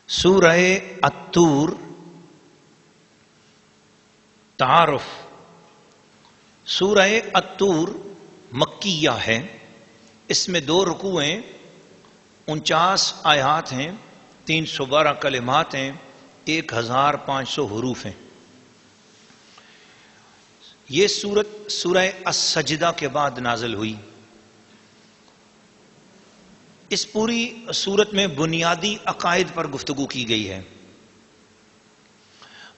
سورہ الطور تعارف. سورہ الطور مکیہ ہے. اس میں 2 رکوعیں 49 آیات ہیں، 312 کلمات ہیں، 1500 حروف ہیں. یہ سورت سورہ السجدہ کے بعد نازل ہوئی. اس پوری سورت میں بنیادی عقائد پر گفتگو کی گئی ہے.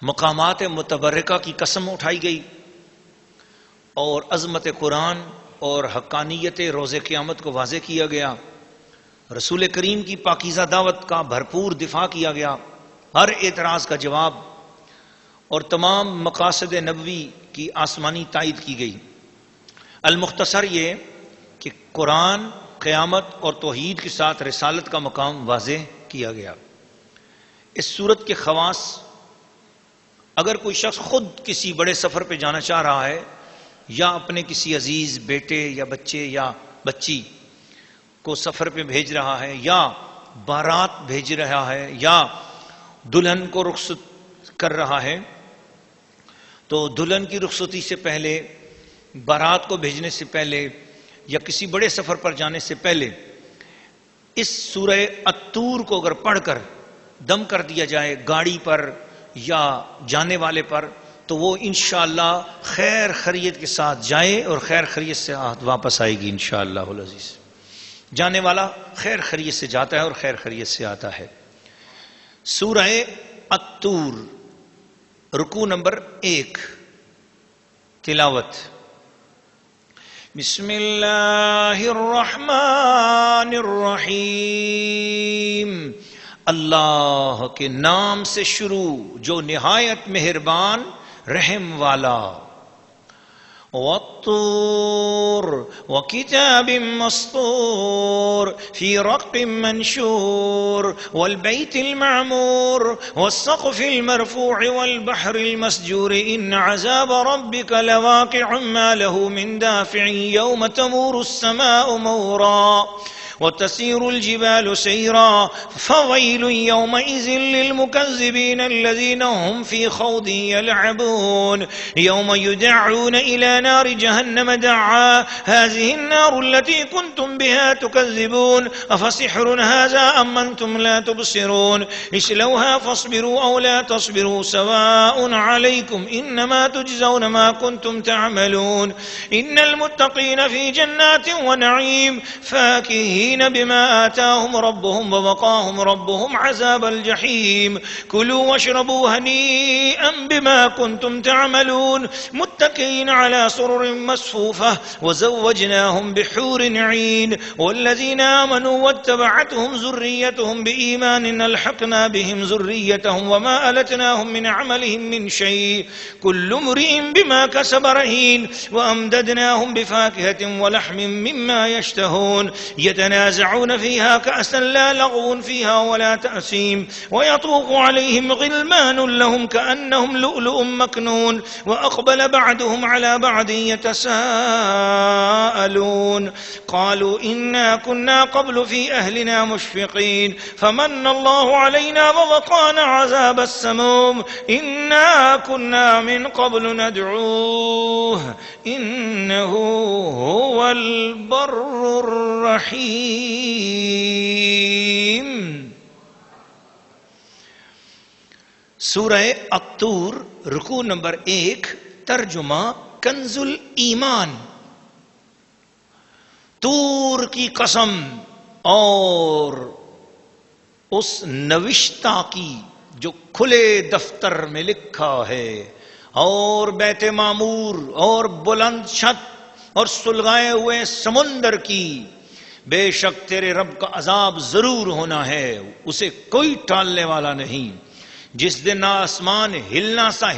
مقامات متبرکہ کی قسم اٹھائی گئی اور عظمت قرآن اور حقانیت روز قیامت کو واضح کیا گیا. رسول کریم کی پاکیزہ دعوت کا بھرپور دفاع کیا گیا، ہر اعتراض کا جواب، اور تمام مقاصد نبوی کی آسمانی تائید کی گئی. المختصر یہ کہ قرآن، قیامت اور توحید کے ساتھ رسالت کا مقام واضح کیا گیا. اس سورت کے خواص: اگر کوئی شخص خود کسی بڑے سفر پہ جانا چاہ رہا ہے، یا اپنے کسی عزیز بیٹے یا بچے یا بچی کو سفر پہ بھیج رہا ہے، یا بارات بھیج رہا ہے، یا دلہن کو رخصت کر رہا ہے، تو دلہن کی رخصتی سے پہلے، بارات کو بھیجنے سے پہلے، یا کسی بڑے سفر پر جانے سے پہلے اس سورہ الطور کو اگر پڑھ کر دم کر دیا جائے گاڑی پر یا جانے والے پر، تو وہ انشاءاللہ خیر خیریت کے ساتھ جائے اور خیر خیریت سے واپس آئے گی انشاءاللہ العزیز. جانے والا خیر خیریت سے جاتا ہے اور خیر خیریت سے آتا ہے. سورہ الطور، رکوع نمبر 1. تلاوت. بسم اللہ الرحمن الرحیم. اللہ کے نام سے شروع جو نہایت مہربان رحم والا. والطور وكتاب مسطور في رق منشور والبيت المعمور والسقف المرفوع والبحر المسجور إن عذاب ربك لواقع ما له من دافع يوم تمور السماء مورا وتسير الجبال سيرا فويل يومئذ للمكذبين الذين هم في خوض يلعبون يوم يدعون إلى نار جهنم دعا هذه النار التي كنتم بها تكذبون أفسحر هذا أم أنتم لا تبصرون اصلوها فاصبروا أو لا تصبروا سواء عليكم إنما تجزون ما كنتم تعملون إن المتقين في جنات ونعيم فاكهين بما آتاهم ربهم ووقاهم ربهم عذاب الجحيم كلوا واشربوا هنيئا بما كنتم تعملون متكئين على سرر مصفوفة وزوجناهم بحور عين والذين آمنوا واتبعتهم ذريتهم بإيمان ألحقنا بهم ذريتهم وما ألتناهم من عملهم من شيء كل امرئ بما كسب رهين وأمددناهم بفاكهة ولحم مما يشتهون يتنازعون فيها كأسا لا لغو فيها ولا تأثيم ويطوف عليهم غلمان لهم كأنهم لؤلؤ مكنون وأقبل بعضهم على بعض يتساءلون قالوا إنا كنا قبل في أهلنا مشفقين فمن الله علينا ووقانا عذاب السموم إنا كنا من قبل ندعوه إنه هو البر الرحیم. سورہ الطور، رکوع نمبر 1. ترجمہ کنز الایمان. طور کی قسم اور اس نوشتہ کی جو کھلے دفتر میں لکھا ہے، اور بیت معمور اور بلند چھت اور سلگائے ہوئے سمندر کی. بے شک تیرے رب کا عذاب ضرور ہونا ہے، اسے کوئی ٹالنے والا نہیں. جس دن آسمان ہلنا سا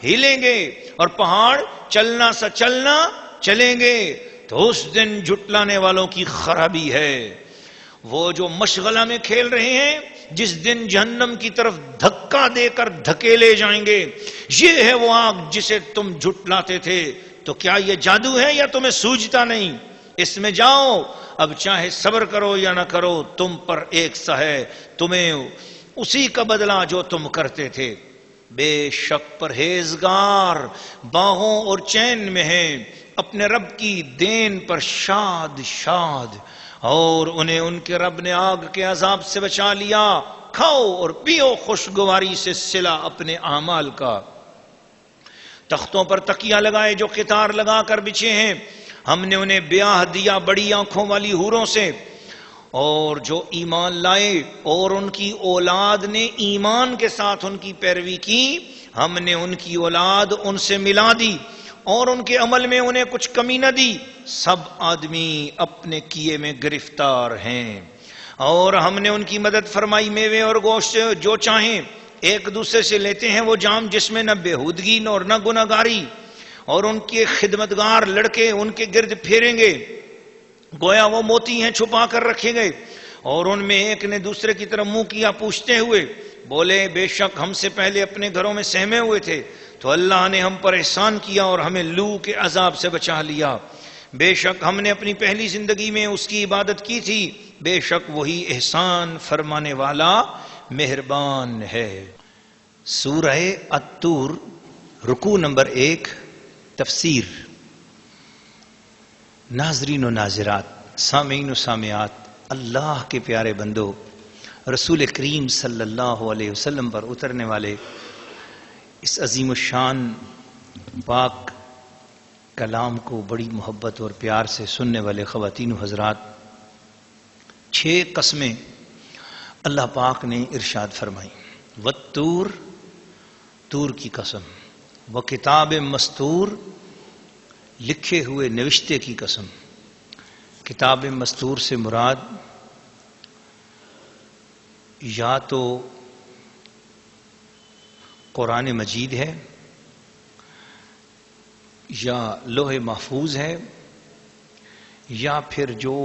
ہلیں گے اور پہاڑ چلنا سا چلیں گے، تو اس دن جھٹلانے والوں کی خرابی ہے. وہ جو مشغلہ میں کھیل رہے ہیں، جس دن جہنم کی طرف دھکا دے کر دھکیلے جائیں گے، یہ ہے وہ آگ جسے تم جھٹلاتے تھے. تو کیا یہ جادو ہے یا تمہیں سوجھتا نہیں؟ اس میں جاؤ، اب چاہے صبر کرو یا نہ کرو تم پر ایک سا ہے، تمہیں اسی کا بدلہ جو تم کرتے تھے۔ بے شک پرہیزگار باغوں اور چین میں ہیں، اپنے رب کی دین پر شاد شاد، اور انہیں ان کے رب نے آگ کے عذاب سے بچا لیا۔ کھاؤ اور پیو خوشگواری سے صلہ اپنے اعمال کا۔ تختوں پر تکیہ لگائے جو قطار لگا کر بچھے ہیں، ہم نے انہیں بیاہ دیا بڑی آنکھوں والی حوروں سے، اور جو ایمان لائے اور ان کی اولاد نے ایمان کے ساتھ ان کی پیروی کی، ہم نے ان کی اولاد ان سے ملا دی اور ان کے عمل میں انہیں کچھ کمی نہ دی۔ سب آدمی اپنے کیے میں گرفتار ہیں، اور ہم نے ان کی مدد فرمائی میوے اور گوشت جو چاہیں ایک دوسرے سے لیتے ہیں وہ جام جس میں نہ بےہودگی اور نہ گناہگاری، اور ان کے خدمتگار لڑکے ان کے گرد پھیریں گے گویا وہ موتی ہیں چھپا کر رکھے گئے، اور ان میں ایک نے دوسرے کی طرف منہ کیا پوچھتے ہوئے بولے بے شک ہم سے پہلے اپنے گھروں میں سہمے ہوئے تھے تو اللہ نے ہم پر احسان کیا اور ہمیں لو کے عذاب سے بچا لیا۔ بے شک ہم نے اپنی پہلی زندگی میں اس کی عبادت کی تھی، بے شک وہی احسان فرمانے والا مہربان ہے۔ سورہ الطور، رکوع نمبر 1، تفسیر۔ ناظرین و ناظرات، سامعین و سامعات، اللہ کے پیارے بندو، رسول کریم صلی اللہ علیہ وسلم پر اترنے والے اس عظیم الشان پاک کلام کو بڑی محبت اور پیار سے سننے والے خواتین و حضرات، 6 قسمیں اللہ پاک نے ارشاد فرمائی۔ والطور، طور کی قسم، وکتاب مستور، لکھے ہوئے نوشتے کی قسم۔ کتاب مستور سے مراد یا تو قرآن مجید ہے، یا لوح محفوظ ہے، یا پھر جو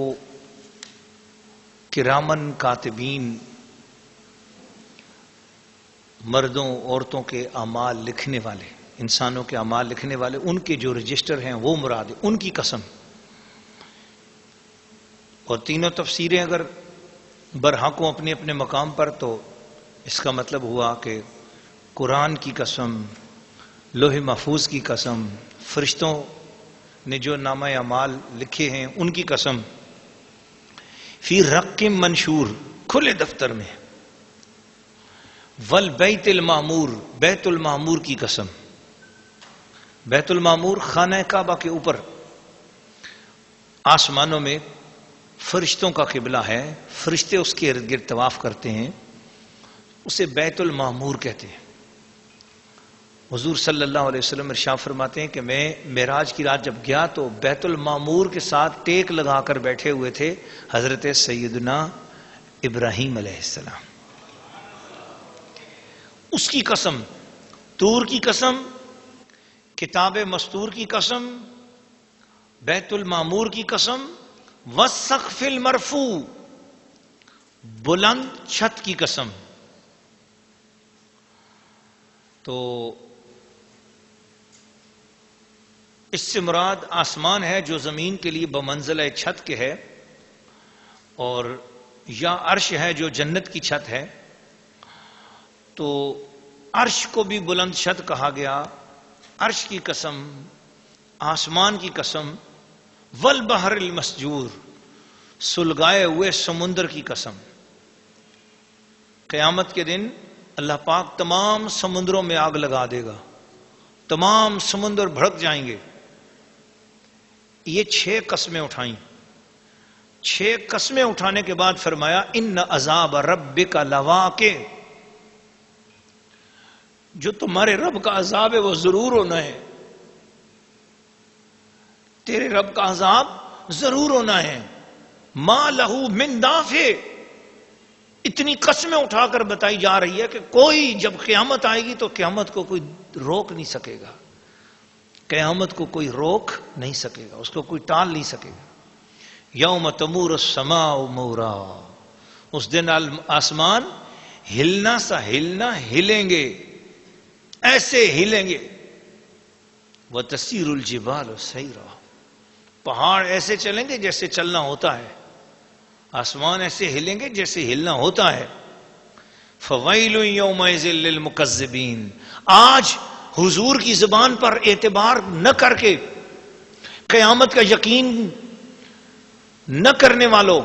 کرامن کاتبین مردوں عورتوں کے اعمال لکھنے والے، انسانوں کے اعمال لکھنے والے، ان کے جو رجسٹر ہیں وہ مراد ہے، ان کی قسم۔ اور تینوں تفسیریں اگر برحق ہوں اپنے اپنے مقام پر تو اس کا مطلب ہوا کہ قرآن کی قسم، لوح محفوظ کی قسم، فرشتوں نے جو نامہ اعمال لکھے ہیں ان کی قسم، فی رق منشور، کھلے دفتر میں، والبیت المعمور، بیت المعمور کی قسم۔ بیت المعمور خانہ کعبہ کے اوپر آسمانوں میں فرشتوں کا قبلہ ہے، فرشتے اس کے ارد گرد طواف کرتے ہیں، اسے بیت المعمور کہتے ہیں۔ حضور صلی اللہ علیہ وسلم ارشاد فرماتے ہیں کہ میں معراج کی رات جب گیا تو بیت المعمور کے ساتھ ٹیک لگا کر بیٹھے ہوئے تھے حضرت سیدنا ابراہیم علیہ السلام۔ اس کی قسم، طور کی قسم، کتاب مستور کی قسم، بیت المعمور کی قسم، والسقف المرفوع، بلند چھت کی قسم۔ تو اس سے مراد آسمان ہے جو زمین کے لیے بمنزلہ چھت کے ہے، اور یا عرش ہے جو جنت کی چھت ہے۔ تو عرش کو بھی بلند چھت کہا گیا، عرش کی قسم، آسمان کی قسم، والبحر المسجور، سلگائے ہوئے سمندر کی قسم۔ قیامت کے دن اللہ پاک تمام سمندروں میں آگ لگا دے گا، تمام سمندر بھڑک جائیں گے۔ یہ 6 قسمیں اٹھائیں۔ 6 قسمیں اٹھانے کے بعد فرمایا ان عذاب ربک لواقع، جو تمہارے رب کا عذاب ہے وہ ضرور ہونا ہے، تیرے رب کا عذاب ضرور ہونا ہے۔ ما لہو من دافع، اتنی قسمیں اٹھا کر بتائی جا رہی ہے کہ کوئی جب قیامت آئے گی تو قیامت کو کوئی روک نہیں سکے گا، قیامت کو کوئی روک نہیں سکے گا، اس کو کوئی ٹال نہیں سکے گا۔ یوم تمور السماء مورا، اس دن آسمان ہلنا سا ہلنا ہلیں گے، ایسے ہلیں گے۔ وتسیر الجبال سیرا، پہاڑ ایسے چلیں گے جیسے چلنا ہوتا ہے، آسمان ایسے ہلیں گے جیسے ہلنا ہوتا ہے. فویل یومئذ للمکذبین. آج حضور کی زبان پر اعتبار نہ کر کے قیامت کا یقین نہ کرنے والوں،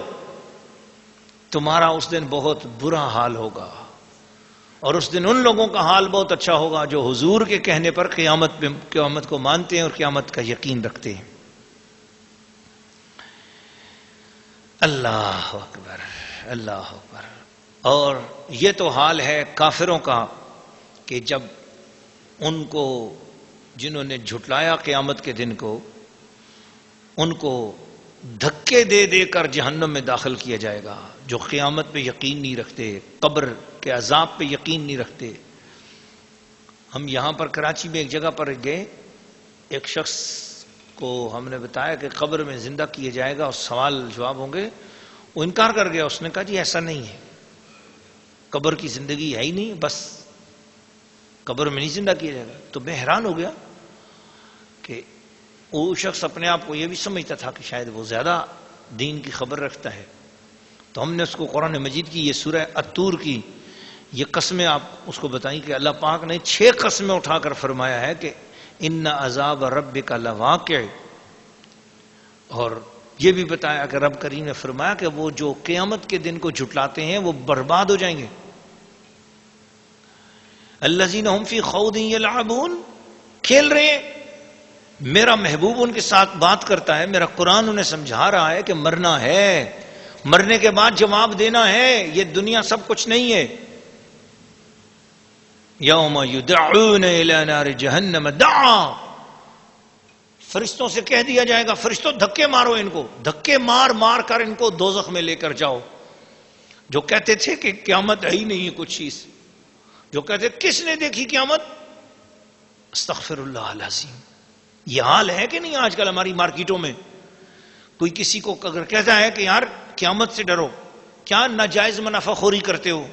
تمہارا اس دن بہت برا حال ہوگا. اور اس دن ان لوگوں کا حال بہت اچھا ہوگا جو حضور کے کہنے پر قیامت کو مانتے ہیں اور قیامت کا یقین رکھتے ہیں. اللہ اکبر، اللہ اکبر. اور یہ تو حال ہے کافروں کا کہ جب ان کو، جنہوں نے جھٹلایا قیامت کے دن کو، ان کو دھکے دے دے کر جہنم میں داخل کیا جائے گا. جو قیامت پہ یقین نہیں رکھتے، قبر کے عذاب پہ یقین نہیں رکھتے. ہم یہاں پر کراچی میں ایک جگہ پر گئے، ایک شخص کو ہم نے بتایا کہ قبر میں زندہ کیا جائے گا اور سوال جواب ہوں گے. وہ انکار کر گیا. اس نے کہا جی ایسا نہیں ہے، قبر کی زندگی ہے ہی نہیں، بس قبر میں نہیں زندہ کیا جائے گا. تو میں حیران ہو گیا کہ وہ شخص اپنے آپ کو یہ بھی سمجھتا تھا کہ شاید وہ زیادہ دین کی خبر رکھتا ہے. تو ہم نے اس کو قرآن مجید کی یہ سورہ الطور کی یہ قسمیں آپ اس کو بتائیں کہ اللہ پاک نے 6 قسمیں اٹھا کر فرمایا ہے کہ ان عذاب ربک لواقع. اور یہ بھی بتایا کہ رب کریم نے فرمایا کہ وہ جو قیامت کے دن کو جھٹلاتے ہیں وہ برباد ہو جائیں گے. الذین هم فی خوض یلعبون، کھیل رہے ہیں. میرا محبوب ان کے ساتھ بات کرتا ہے، میرا قرآن انہیں سمجھا رہا ہے کہ مرنا ہے، مرنے کے بعد جواب دینا ہے، یہ دنیا سب کچھ نہیں ہے. یوم یدعون الی نار جہنم دعا. فرشتوں سے کہہ دیا جائے گا فرشتوں دھکے مارو ان کو، دھکے مار مار کر ان کو دوزخ میں لے کر جاؤ. جو کہتے تھے کہ قیامت ہے ہی نہیں ہے کچھ چیز، جو کہتے کس نے دیکھی قیامت، استغفر اللہ العظیم. یہ حال ہے کہ نہیں آج کل ہماری مارکیٹوں میں؟ کوئی کسی کو اگر کہتا ہے کہ یار قیامت سے ڈرو، کیا ناجائز منافع خوری کرتے ہو.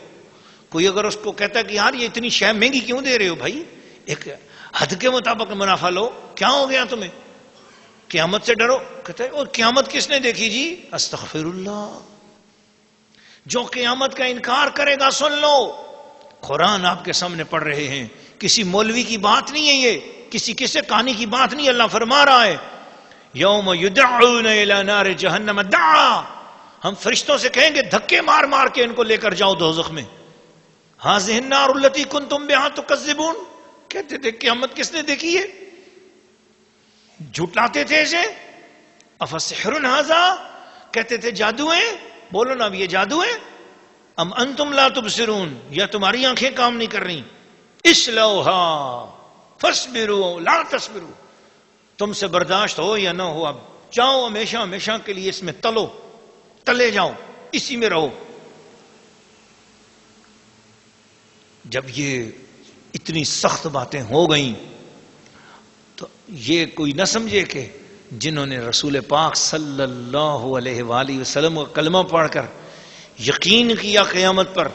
کوئی اگر اس کو کہتا ہے کہ یار یہ اتنی شے مہنگی کیوں دے رہے ہو بھائی، ایک حد کے مطابق منافع لو، کیا ہو گیا تمہیں، قیامت سے ڈرو. کہتا ہے اور قیامت کس نے دیکھی جی، استغفر اللہ. جو قیامت کا انکار کرے گا سن لو، قرآن آپ کے سامنے پڑھ رہے ہیں، کسی مولوی کی بات نہیں ہے، یہ کسی قصے کہانی کی بات نہیں. اللہ فرما رہا ہے یوم یدعون الی نار جہنم دعا. ہم فرشتوں سے کہیں گے دھکے مار مار کے ان کو لے کر جاؤ دوزخ میں. ھذہ النار التی کنتم بہا تکذبون. کہتے تھے قیامت کس نے دیکھی ہے، جھٹلاتے تھے اسے. افسحر ھذا، کہتے تھے جادو ہے. بولو نا اب یہ جادو ہے. ام انتم لا تبصرون، یا تمہاری آنکھیں کام نہیں کر رہی. اصلوھا فاصبروا لا تصبروا، تم سے برداشت ہو یا نہ ہو، اب جاؤ ہمیشہ ہمیشہ کے لیے اس میں تلے جاؤ، اسی میں رہو. جب یہ اتنی سخت باتیں ہو گئیں تو یہ کوئی نہ سمجھے کہ جنہوں نے رسول پاک صلی اللہ علیہ وآلہ وسلم کا کلمہ پڑھ کر یقین کیا قیامت پر،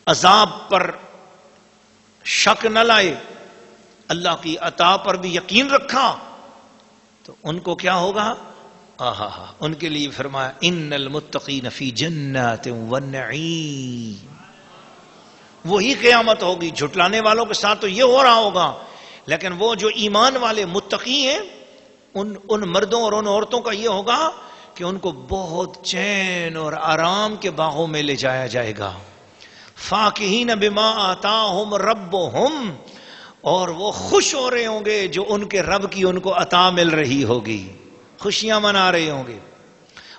عذاب پر شک نہ لائے، اللہ کی عطا پر بھی یقین رکھا، تو ان کو کیا ہوگا؟ ان کے لیے فرمایا ان المتقین فی جنات والنعیم. وہی قیامت ہوگی. جھٹلانے والوں کے ساتھ تو یہ ہو رہا ہوگا، لیکن وہ جو ایمان والے متقی ہیں ان مردوں اور ان عورتوں کا یہ ہوگا کہ ان کو بہت چین اور آرام کے باغوں میں لے جایا جائے گا. فاکہین بما آتاہم ربہم، اور وہ خوش ہو رہے ہوں گے جو ان کے رب کی ان کو عطا مل رہی ہوگی، خوشیاں منا رہے ہوں گے.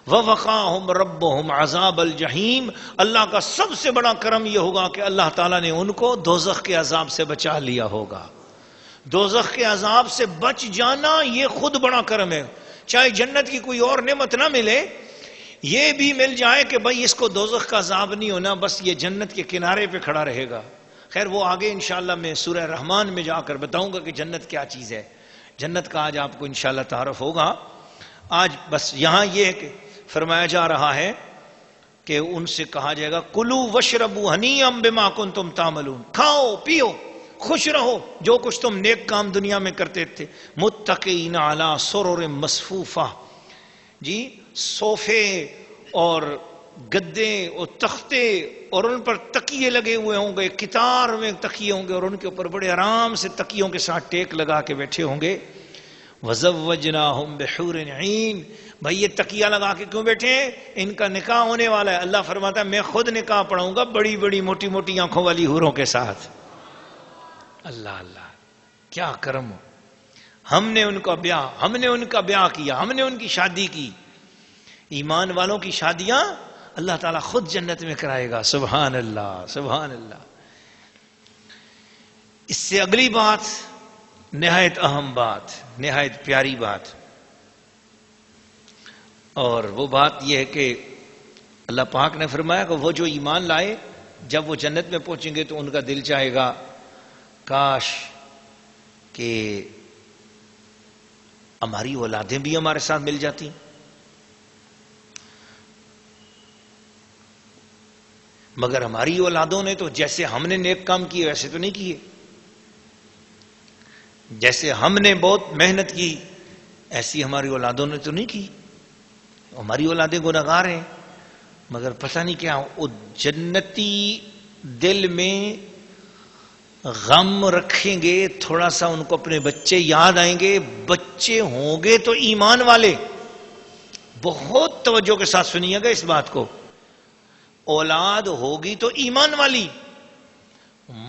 وَوَقَاهُمْ رَبُّهُمْ عَذَابَ الْجَحِيمِ، اللہ کا سب سے بڑا کرم یہ ہوگا کہ اللہ تعالیٰ نے ان کو دوزخ کے عذاب سے بچا لیا ہوگا. دوزخ کے عذاب سے بچ جانا یہ خود بڑا کرم ہے. چاہے جنت کی کوئی اور نعمت نہ ملے، یہ بھی مل جائے کہ بھائی اس کو دوزخ کا عذاب نہیں ہونا، بس یہ جنت کے کنارے پہ کھڑا رہے گا. خیر وہ آگے انشاءاللہ میں سورہ رحمان میں جا کر بتاؤں گا کہ جنت کیا چیز ہے. جنت کا آج آپ کو انشاءاللہ تعارف ہوگا. آج بس یہاں یہ ہے کہ فرمایا جا رہا ہے کہ ان سے کہا جائے گا کلوا واشربوا ہنیئا بما کنتم تعملون، کھاؤ پیو خوش رہو جو کچھ تم نیک کام دنیا میں کرتے تھے. متقین علی سرر مصفوفہ، جی صوفے اور گدے اور تختے اور ان پر تکیے لگے ہوئے ہوں گے، قطار میں تکیے ہوں گے اور ان کے اوپر بڑے آرام سے تکیوں کے ساتھ ٹیک لگا کے بیٹھے ہوں گے. وَزَوَّجْنَاهُمْ بِحُورٍ عِينٍ. بھائی یہ تکیہ لگا کے کیوں بیٹھے ہیں؟ ان کا نکاح ہونے والا ہے. اللہ فرماتا ہے میں خود نکاح پڑھاؤں گا بڑی بڑی موٹی موٹی آنکھوں والی حوروں کے ساتھ. اللہ اللہ کیا کرم ہو. ہم نے ان کا بیاہ کیا، ہم نے ان کی شادی کی. ایمان والوں کی شادیاں اللہ تعالیٰ خود جنت میں کرائے گا. سبحان اللہ سبحان اللہ. اس سے اگلی بات نہایت اہم بات، نہایت پیاری بات، اور وہ بات یہ ہے کہ اللہ پاک نے فرمایا کہ وہ جو ایمان لائے جب وہ جنت میں پہنچیں گے تو ان کا دل چاہے گا کاش کہ ہماری اولادیں بھی ہمارے ساتھ مل جاتی. مگر ہماری اولادوں نے تو جیسے ہم نے نیک کام کیے ویسے تو نہیں کیے. جیسے ہم نے بہت محنت کی ایسی ہماری اولادوں نے تو نہیں کی. ہماری اولادیں گنہگار ہیں مگر پتہ نہیں کیا وہ جنتی دل میں غم رکھیں گے. تھوڑا سا ان کو اپنے بچے یاد آئیں گے. بچے ہوں گے تو ایمان والے. بہت توجہ کے ساتھ سنیے گا اس بات کو. اولاد ہوگی تو ایمان والی،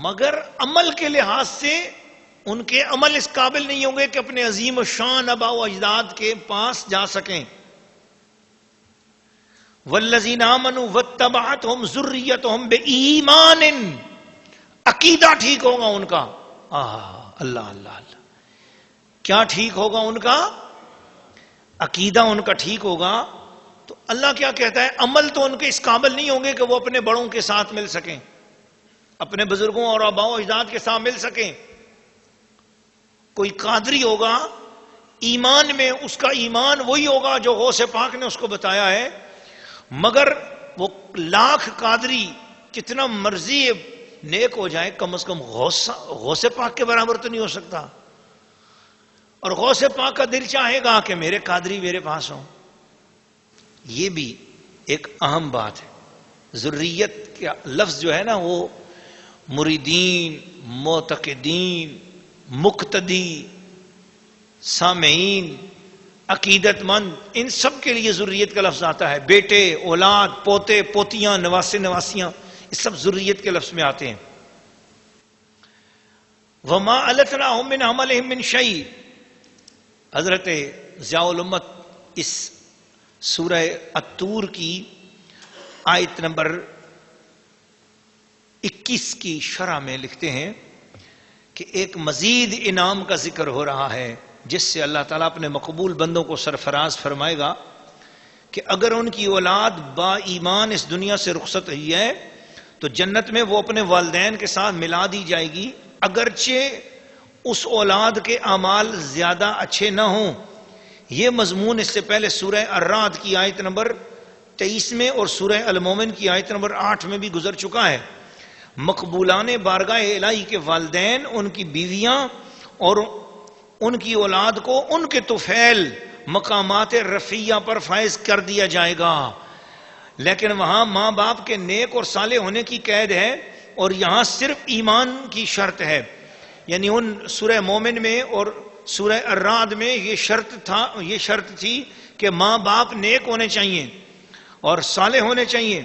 مگر عمل کے لحاظ سے ان کے عمل اس قابل نہیں ہوں گے کہ اپنے عظیم الشان آباء و اجداد کے پاس جا سکیں. والذین آمنوا واتبعتہم ذریتہم بإیمان. عقیدہ ٹھیک ہوگا ان کا. اللہ اللہ اللہ کیا ٹھیک ہوگا ان کا؟ عقیدہ ان کا ٹھیک ہوگا. تو اللہ کیا کہتا ہے؟ عمل تو ان کے اس قابل نہیں ہوں گے کہ وہ اپنے بڑوں کے ساتھ مل سکیں، اپنے بزرگوں اور آباء و اجداد کے ساتھ مل سکیں. کوئی قادری ہوگا ایمان میں اس کا ایمان وہی ہوگا جو غوث پاک نے اس کو بتایا ہے، مگر وہ لاکھ قادری کتنا مرضی نیک ہو جائے کم از کم غوث پاک کے برابر تو نہیں ہو سکتا. اور غوث پاک کا دل چاہے گا کہ میرے قادری میرے پاس ہوں. یہ بھی ایک اہم بات ہے. ذریت کا لفظ جو ہے نا وہ مریدین، معتقدین، مقتدی، سامعین، عقیدت مند، ان سب کے لیے ذریت کا لفظ آتا ہے. بیٹے، اولاد، پوتے، پوتیاں، نواسے، نواسیاں، یہ سب ذریت کے لفظ میں آتے ہیں. وَمَا أَلَتْنَاهُم مِّنْ عَمَلِهِم مِّن شَيْءٍ. حضرت ضیاء الامت اس سورہ الطور کی آیت نمبر 21 کی شرح میں لکھتے ہیں کہ ایک مزید انعام کا ذکر ہو رہا ہے جس سے اللہ تعالیٰ اپنے مقبول بندوں کو سرفراز فرمائے گا کہ اگر ان کی اولاد با ایمان اس دنیا سے رخصت ہوئی ہے تو جنت میں وہ اپنے والدین کے ساتھ ملا دی جائے گی، اگرچہ اس اولاد کے اعمال زیادہ اچھے نہ ہوں. یہ مضمون اس سے پہلے سورہ الرعد کی آیت نمبر 23 میں اور سورہ المومن کی آیت نمبر 8 میں بھی گزر چکا ہے. مقبولان بارگاہ الہی کے والدین، ان کی بیویاں اور ان کی اولاد کو ان کے طفیل مقامات رفیہ پر فائز کر دیا جائے گا. لیکن وہاں ماں باپ کے نیک اور صالح ہونے کی قید ہے اور یہاں صرف ایمان کی شرط ہے. یعنی ان سورہ مومن میں اور سورہ الرعد میں یہ شرط تھی کہ ماں باپ نیک ہونے چاہیے اور صالح ہونے چاہیے،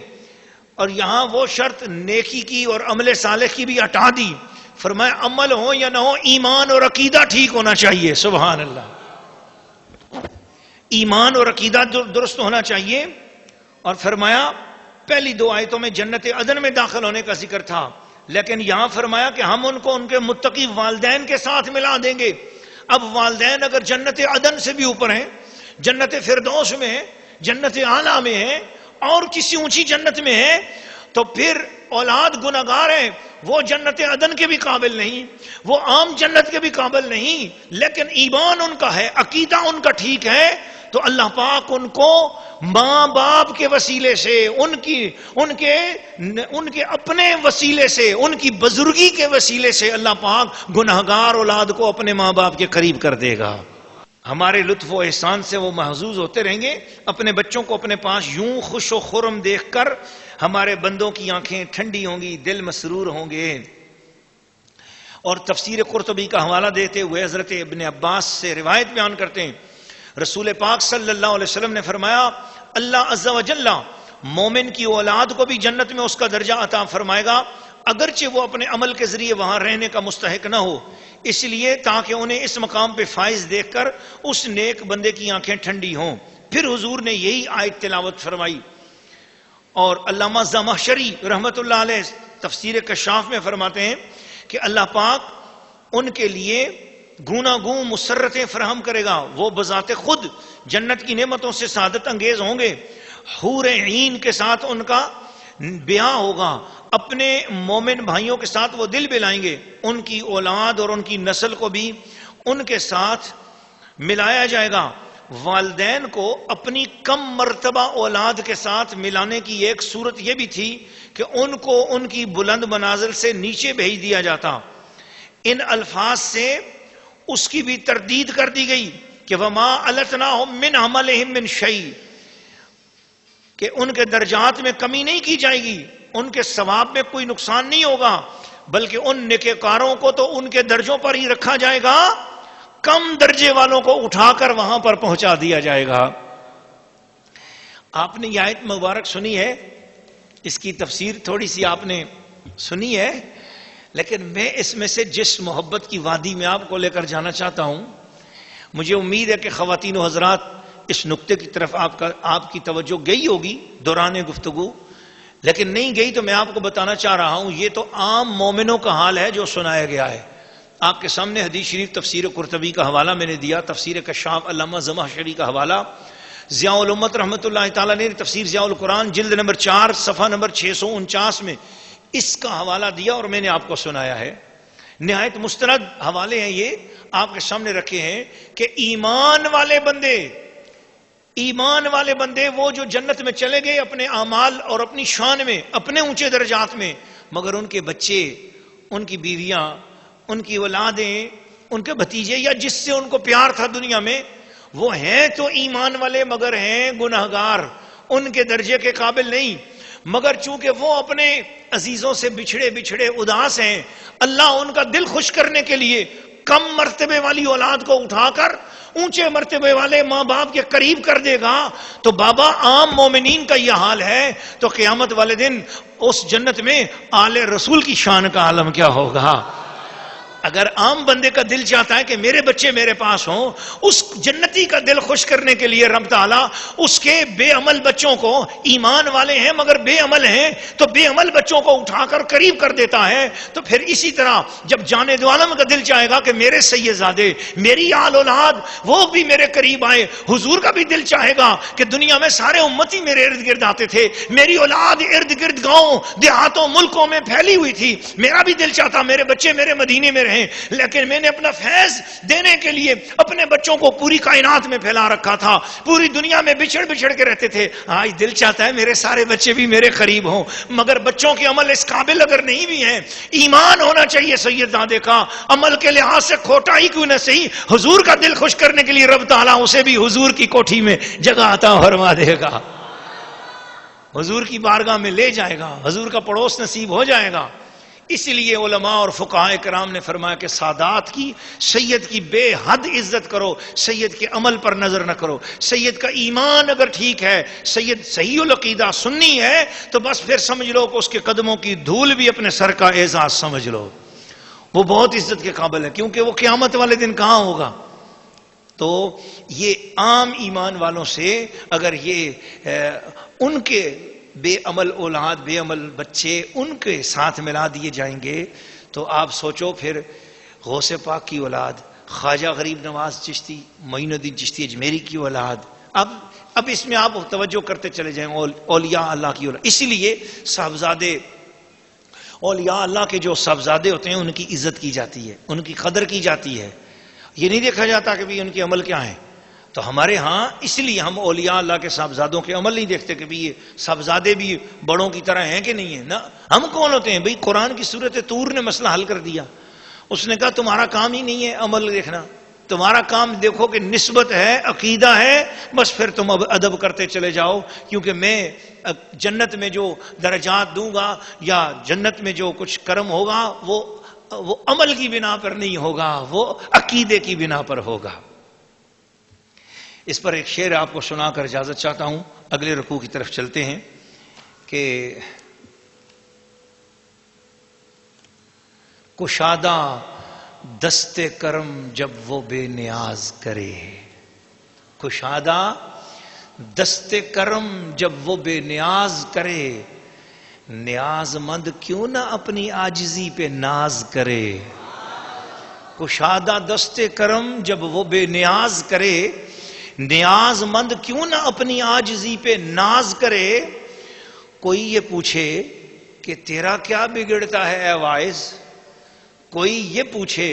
اور یہاں وہ شرط نیکی کی اور عمل صالح کی بھی ہٹا دی. فرمایا عمل ہو یا نہ ہو ایمان اور عقیدہ ٹھیک ہونا چاہیے. سبحان اللہ. ایمان اور عقیدہ درست ہونا چاہیے. اور فرمایا پہلی 2 آیتوں میں جنت عدن میں داخل ہونے کا ذکر تھا، لیکن یہاں فرمایا کہ ہم ان کو ان کے متقی والدین کے ساتھ ملا دیں گے. اب والدین اگر جنت عدن سے بھی اوپر ہیں، جنت فردوس میں ہیں، جنت اعلیٰ میں ہیں اور کسی اونچی جنت میں ہیں، تو پھر اولاد گناہگار ہیں، وہ جنت عدن کے بھی قابل نہیں، وہ عام جنت کے بھی قابل نہیں، لیکن ایمان ان کا ہے، عقیدہ ان کا ٹھیک ہے، تو اللہ پاک ان کو ماں باپ کے وسیلے سے، ان کے اپنے وسیلے سے، ان کی بزرگی کے وسیلے سے اللہ پاک گناہگار اولاد کو اپنے ماں باپ کے قریب کر دے گا۔ ہمارے لطف و احسان سے وہ محظوظ ہوتے رہیں گے۔ اپنے بچوں کو اپنے پاس یوں خوش و خرم دیکھ کر ہمارے بندوں کی آنکھیں ٹھنڈی ہوں گی، دل مسرور ہوں گے۔ اور تفسیر قرطبی کا حوالہ دیتے ہوئے حضرت ابن عباس سے روایت بیان کرتے ہیں، رسول پاک صلی اللہ علیہ وسلم نے فرمایا اللہ عز و جل مومن کی اولاد کو بھی جنت میں اس کا درجہ عطا فرمائے گا، اگرچہ وہ اپنے عمل کے ذریعے وہاں رہنے کا مستحق نہ ہو، اس لیے تاکہ انہیں اس مقام پہ فائز دیکھ کر اس نیک بندے کی آنکھیں ٹھنڈی ہوں۔ پھر حضور نے یہی آیت تلاوت فرمائی۔ اور علامہ زمخشری رحمت اللہ علیہ تفسیر کشاف میں فرماتے ہیں کہ اللہ پاک ان کے لیے گوناگوں مسرتیں فراہم کرے گا، وہ بذات خود جنت کی نعمتوں سے سعادت انگیز ہوں گے، حور عین کے ساتھ ان کا بیاہ ہوگا، اپنے مومن بھائیوں کے ساتھ وہ دل ملائیں گے، ان کی اولاد اور ان کی نسل کو بھی ان کے ساتھ ملایا جائے گا۔ والدین کو اپنی کم مرتبہ اولاد کے ساتھ ملانے کی ایک صورت یہ بھی تھی کہ ان کو ان کی بلند منازل سے نیچے بھیج دیا جاتا۔ ان الفاظ سے اس کی بھی تردید کر دی گئی کہ وَمَا أَلَتْنَاهُم مِّنْ عَمَلِهِم مِّن شَيْءٍ، کہ ان کے درجات میں کمی نہیں کی جائے گی، ان کے ثواب میں کوئی نقصان نہیں ہوگا، بلکہ ان نیکوکاروں کو تو ان کے درجوں پر ہی رکھا جائے گا، کم درجے والوں کو اٹھا کر وہاں پر پہنچا دیا جائے گا۔ آپ نے یہ آیت مبارک سنی ہے، اس کی تفسیر تھوڑی سی آپ نے سنی ہے، لیکن میں اس میں سے جس محبت کی وادی میں آپ کو لے کر جانا چاہتا ہوں، مجھے امید ہے کہ خواتین و حضرات اس نقطے کی طرف آپ کی توجہ گئی ہوگی دوران گفتگو، لیکن نہیں گئی تو میں آپ کو بتانا چاہ رہا ہوں، یہ تو عام مومنوں کا حال ہے جو سنایا گیا ہے۔ آپ کے سامنے حدیث شریف تفسیر قرطبی کا حوالہ میں نے دیا، تفسیر کشاف علامہ زمخشری کا حوالہ، ضیاء الامت رحمۃ اللہ تعالیٰ نے تفسیر ضیاء القرآن جلد نمبر 4 صفحہ نمبر 649 میں اس کا حوالہ دیا اور میں نے آپ کو سنایا ہے۔ نہایت مستند حوالے ہیں، یہ آپ کے سامنے رکھے ہیں کہ ایمان والے بندے وہ جو جنت میں چلے گئے اپنے اعمال اور اپنی شان میں، اپنے اونچے درجات میں، مگر ان کے بچے، ان کی بیویاں، ان کی اولادیں، ان کے بھتیجے یا جس سے ان کو پیار تھا دنیا میں، وہ ہیں تو ایمان والے مگر ہیں گناہگار، ان کے درجے کے قابل نہیں، مگر چونکہ وہ اپنے عزیزوں سے بچھڑے اداس ہیں، اللہ ان کا دل خوش کرنے کے لیے کم مرتبے والی اولاد کو اٹھا کر اونچے مرتبے والے ماں باپ کے قریب کر دے گا۔ تو بابا عام مومنین کا یہ حال ہے تو قیامت والے دن اس جنت میں آل رسول کی شان کا عالم کیا ہوگا۔ اگر عام بندے کا دل چاہتا ہے کہ میرے بچے میرے پاس ہوں، اس جنتی کا دل خوش کرنے کے لیے رب تعالیٰ اس کے بے عمل بچوں کو، ایمان والے ہیں مگر بے عمل ہیں تو بے عمل بچوں کو اٹھا کر قریب کر دیتا ہے۔ تو پھر اسی طرح جب جانے دو عالم کا دل چاہے گا کہ میرے سیدزادے، میری آل اولاد وہ بھی میرے قریب آئے، حضور کا بھی دل چاہے گا کہ دنیا میں سارے امتی میرے ارد گرد آتے تھے، میری اولاد ارد گرد گاؤں دیہاتوں ملکوں میں پھیلی ہوئی تھی، میرا بھی دل چاہتا میرے بچے میرے مدینے میں رہیں، لیکن میں نے اپنا فیض دینے کے لیے اپنے بچوں کو پوری کائنات میں پھیلا رکھا تھا، پوری دنیا میں بچھڑ کے رہتے تھے۔ آج دل چاہتا ہے میرے سارے بچے بھی میرے قریب ہوں، مگر بچوں کے عمل اس قابل اگر نہیں بھی ہیں، ایمان ہونا چاہیے سیدزادے کا، عمل کے لحاظ سے کھوٹا ہی کیوں نہ صحیح، حضور کا دل خوش کرنے کے لیے رب تعالیٰ اسے بھی حضور کی کوٹھی میں جگہ عطا فرما دے گا، حضور کی بارگاہ میں لے جائے گا، حضور کا پڑوس نصیب ہو جائے گا۔ اس لیے علماء اور فقہاء کرام نے فرمایا کہ سادات کی، سید کی بے حد عزت کرو، سید کے عمل پر نظر نہ کرو، سید کا ایمان اگر ٹھیک ہے، سید صحیح العقیدہ سنی ہے تو بس پھر سمجھ لو کہ اس کے قدموں کی دھول بھی اپنے سر کا اعزاز سمجھ لو، وہ بہت عزت کے قابل ہے، کیونکہ وہ قیامت والے دن کہاں ہوگا۔ تو یہ عام ایمان والوں سے اگر یہ ان کے بے عمل اولاد، بے عمل بچے ان کے ساتھ ملا دیے جائیں گے تو آپ سوچو پھر غوث پاک کی اولاد، خواجہ غریب نواز چشتی، معین الدین چشتی اجمیری کی اولاد، اب اس میں آپ توجہ کرتے چلے جائیں، اولیاء اللہ کی اولاد۔ اسی لیے صاحبزادے، اولیاء اللہ کے جو صاحبزادے ہوتے ہیں ان کی عزت کی جاتی ہے، ان کی قدر کی جاتی ہے، یہ نہیں دیکھا جاتا کہ بھی ان کے عمل کیا ہیں، تو ہمارے ہاں اس لیے ہم اولیاء اللہ کے صاحبزادوں کے عمل نہیں دیکھتے کہ یہ صاحبزادے بھی بڑوں کی طرح ہیں کہ نہیں ہیں. نا ہم کون ہوتے ہیں بھئی؟ قرآن کی سورت طور نے مسئلہ حل کر دیا. اس نے کہا تمہارا کام ہی نہیں ہے عمل دیکھنا، تمہارا کام دیکھو کہ نسبت ہے، عقیدہ ہے، بس پھر تم اب ادب کرتے چلے جاؤ، کیونکہ میں جنت میں جو درجات دوں گا یا جنت میں جو کچھ کرم ہوگا وہ عمل کی بنا پر نہیں ہوگا، وہ عقیدے کی بنا پر ہوگا. اس پر ایک شعر آپ کو سنا کر اجازت چاہتا ہوں، اگلے رکوع کی طرف چلتے ہیں. کہ کشادہ دست کرم جب وہ بے نیاز کرے، کشادہ دست کرم جب وہ بے نیاز کرے، نیاز مند کیوں نہ اپنی عاجزی پہ ناز کرے. کشادہ دست کرم جب وہ بے نیاز کرے، نیاز مند کیوں نہ اپنی عاجزی پہ ناز کرے. کوئی یہ پوچھے کہ تیرا کیا بگڑتا ہے اے واعظ، کوئی یہ پوچھے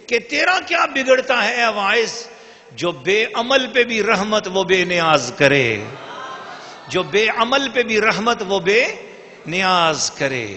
کہ تیرا کیا بگڑتا ہے اے واعظ، جو بے عمل پہ بھی رحمت وہ بے نیاز کرے، جو بے عمل پہ بھی رحمت وہ بے نیاز کرے.